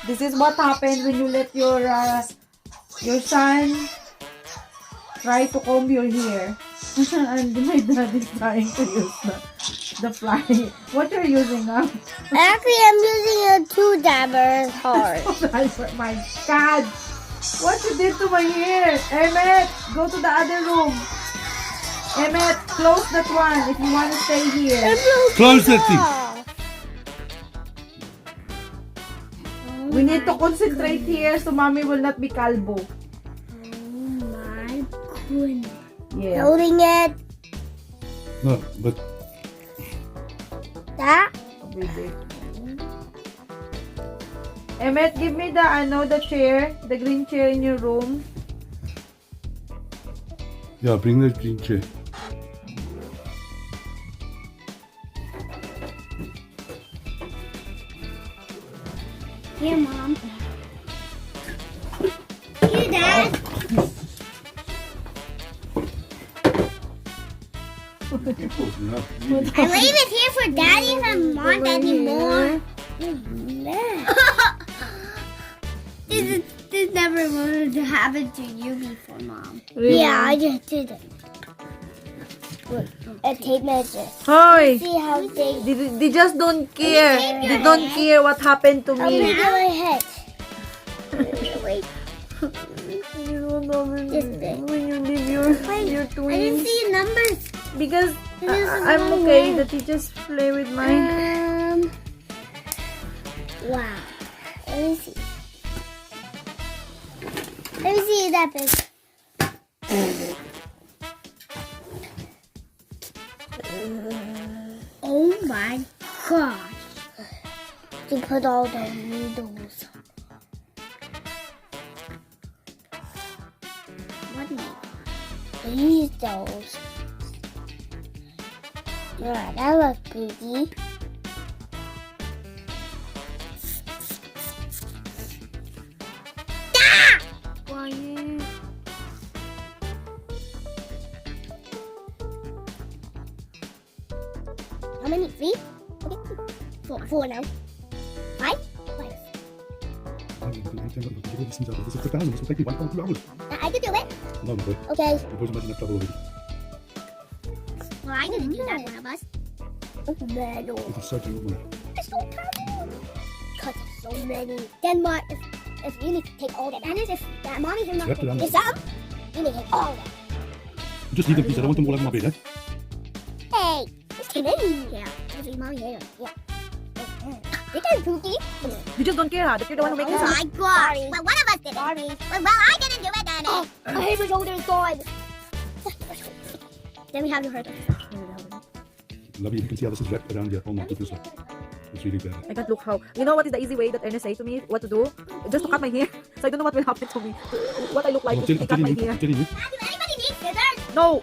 This is what happened when you let your son try to comb your hair. And my dad is trying to use the fly. What you're using now? Actually, I'm using a two-dabber hard. My God! What you did to my hair? Emmett, go to the other room. Emmett, close that one if you want to stay here. Close that thing. We need to concentrate here so mommy will not be calvo. Oh my goodness. Yeah. Holding it. No, but That. Baby. Emmett, give me the chair, the green chair in your room. yeah, bring that green chair. Here, Mom. Here, Dad. I leave it here for Daddy if I want anymore. This never wanted to happen to you before, Mom. Really? Yeah, I just did it. Look, a tape measure. Hoy! See how they They just don't care. They don't care what happened to I'll make me. your head. Wait, You don't know when you leave your I didn't twins. see numbers. Because This is I'm wrong okay way. that you just play with mine. Wow. Let me see. Let me see that big. Oh my gosh. You put all the needles. What needles? Those. Yeah, that looks pretty. Quiet. How many? 3? Okay. 4 now. 5? 5. This is 2,000. This will take me 1.2 hours. I could do it. No, no, boy. Okay. Your boy's imagine that trouble already. Well, I didn't do that, one of us. Metal. This is such a good one. It's so tiny. Because there's so many. Then what? If you need to take all that, and if that mommy's not Yep, taking some, you need to take all that. Just leave them, please. I don't want them all over my bed, eh? Hey, it's too many. Yeah, this is mommy here. Yeah. You can cookie. You just don't care, huh? That you're the one who makes Oh this up. my gosh. Well, one of us did it. Sorry. Well, I didn't do it, Daddy. Oh, my hair shoulder is gone. Then we have to hurt us. Love you. You can see how this is wrapped around your whole neck. This one. It's really bad. I can't look how. You know what is the easy way that Ernest say to me what to do? Just to cut my hair. So I don't know what will happen to me. What I look like I'm if I cut my hair. telling you. Do anybody need scissors? No!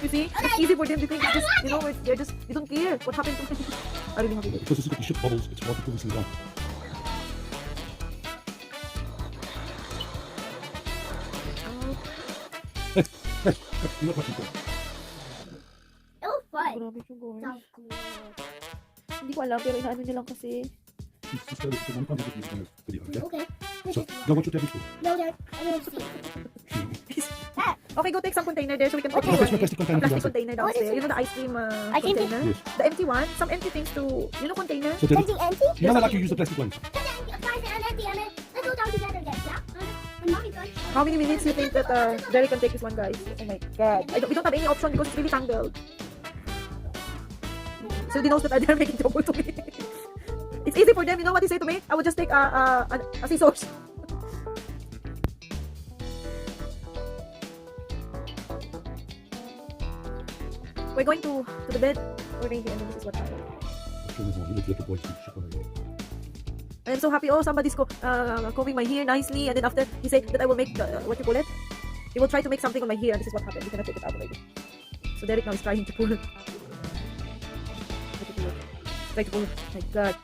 You see? It's easy for them to think just, you know, they don't care what happened to me. I really want to do it. Because this is got the shit bubbles, it's hard to pull this thing down. You're not watching porn. It was fun. Grabe siya, guys. Sounds cool. Hindi ko alam, pero inaano niya lang kasi. It's just that one time you can video, okay? Okay. So, go watch your tablets. No, Dad. I want to see. Dad. Okay, go take some container there so we can put Okay, fetch my plastic container. plastic please. container downstairs. You know the ice cream Ice cream container? Yes. The empty one? Some empty things to, you know, container? So, then, Something empty? you're not allowed to use the plastic ones. Let's go down together then, yeah? And mommy's done. How many minutes you think that Jerry can take this one, guys? Oh my god. We don't have any option because it's really tangled. So they knows that they're making trouble to me. It's easy for them. You know what they say to me? I would just take a scissors. We're going to the bed already, and this is what happened. You look like a boy. I'm so happy. Oh, somebody's combing my hair nicely, and then after he said that I will make what you call it. He will try to make something on my hair, and this is what happened. We cannot take it out already. So Derek now is trying to pull it. Try to pull it. My God.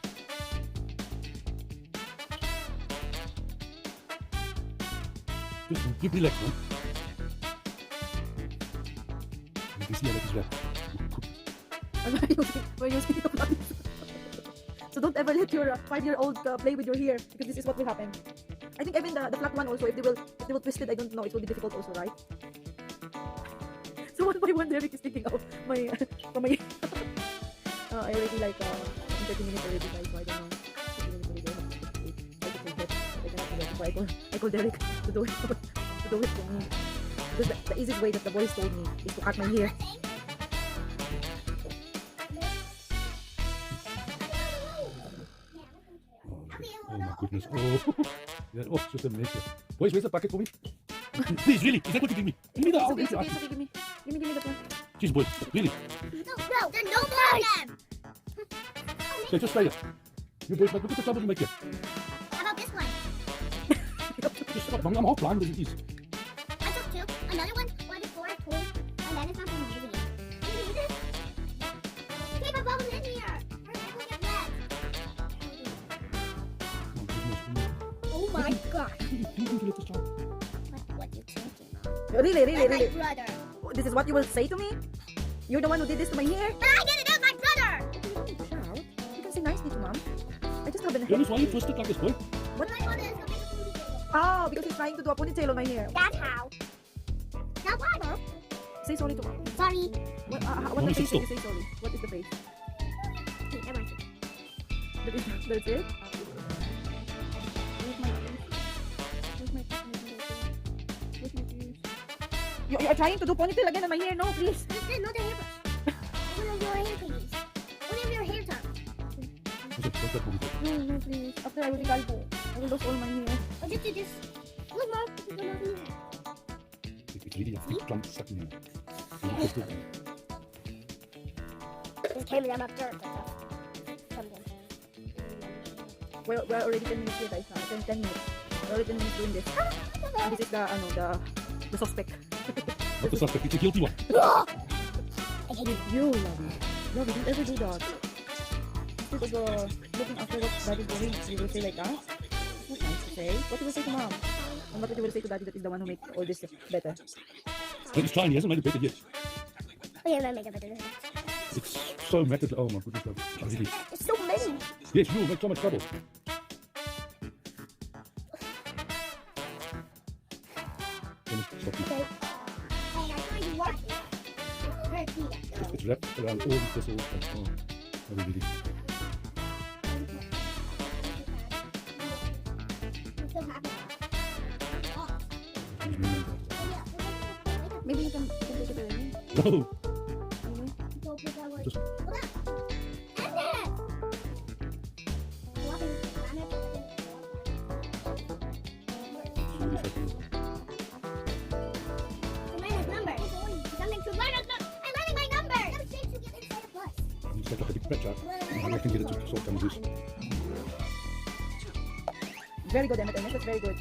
Just relax, man. You can see how that is wrapped. We're using the plastic. So don't ever let your 5-year-old play with your hair, because this is what will happen. I think even the flat one also, if they will twist it, I don't know, it will be difficult also, right? So one by one, Derek is taking out my from my. I already like 30 minutes already, guys. So I don't know. 30 minutes already. I call Derek to do it for me. Because the easiest way that the boys told me is to cut my hair. Oh my goodness. Oh, yeah, oh, it's just a mess here. Boys, where's the bucket for me? Please, really? Is that what you give me? Give me that. I'll Okay, give you. it's okay, give me that one. Jeez, boys, really? No, there's no more of them. Okay, just stay there. You boys, look at the trouble you make here. How about this one? Just stop. I'm half blind as it is. I took two. Another one was before I pulled, and then it's not going to use it. Can you use it? Keep a bubble in here. Or it will get wet. Oh, goodness. Oh my god. You think you let this child? What you thinking of? Really? My brother. This is what you will say to me? You're the one who did this to my hair? But I did it out, my brother. Shout. You can say nicely to mom. I just haven't. Ernest, why you twist it like this, boy? What my brother is going to make a ponytail. Oh, because he's trying to do a ponytail on my hair. That's how. Now what? Say sorry to mom. Sorry. What's Mommy, the sit face when you still. say sorry? What is the face? Okay, never mind. That's it? You are trying to do ponytail again on my hair? No, please. Listen, not the hairbrush. One of your hair thingies. One of your hair tongues. Is it like that for me? No, please. After I will be calvo. I will lose all my hair. Or just do this. Look, Mom. This is what I'm doing. It's really a big clump stuck in here. You twist it. Just came with them up dirt. Something. We're already 10 minutes here, guys. Now. 10 minutes. We're already 10 minutes doing this. And this is the suspect. Not the suspect, it's a guilty one. I hate you. You, Lovey. Lovey, don't ever do that. Instead of looking after what daddy's doing, you will say like that. Not nice to say. What you will say to mom? And what you will say to daddy that is the one who makes all this better? But he's trying, he hasn't made it better yet. Oh, yeah, make it better. It's so matted. Oh my goodness. Really. It's so many. Yes, you will make so much trouble. Ernest, stop you. Okay. Hey, I find you watching. It's wrapped around all the thistles. Oh, really. Maybe you can take it away. No! Just... Just really fucking. You just like a big picture, and I can get it to sort of loose. Very good, Ernest. That's very good.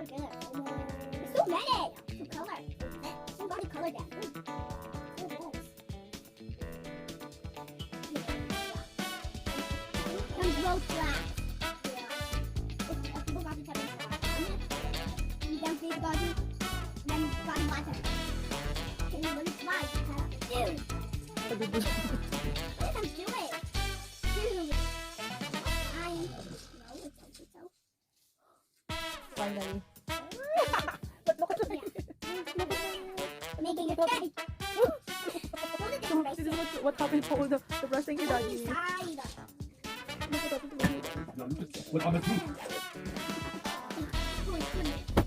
It's so many. Some color. Somebody colored that. So nice. Some road glass. People got to tell me then big garden, then garden water. And when it's right, dude. Let them do it. Dude. Finally. But look at me. Making it okay. This is what happened to all the brushing to daddy. Side. What on the teeth? Oh, it's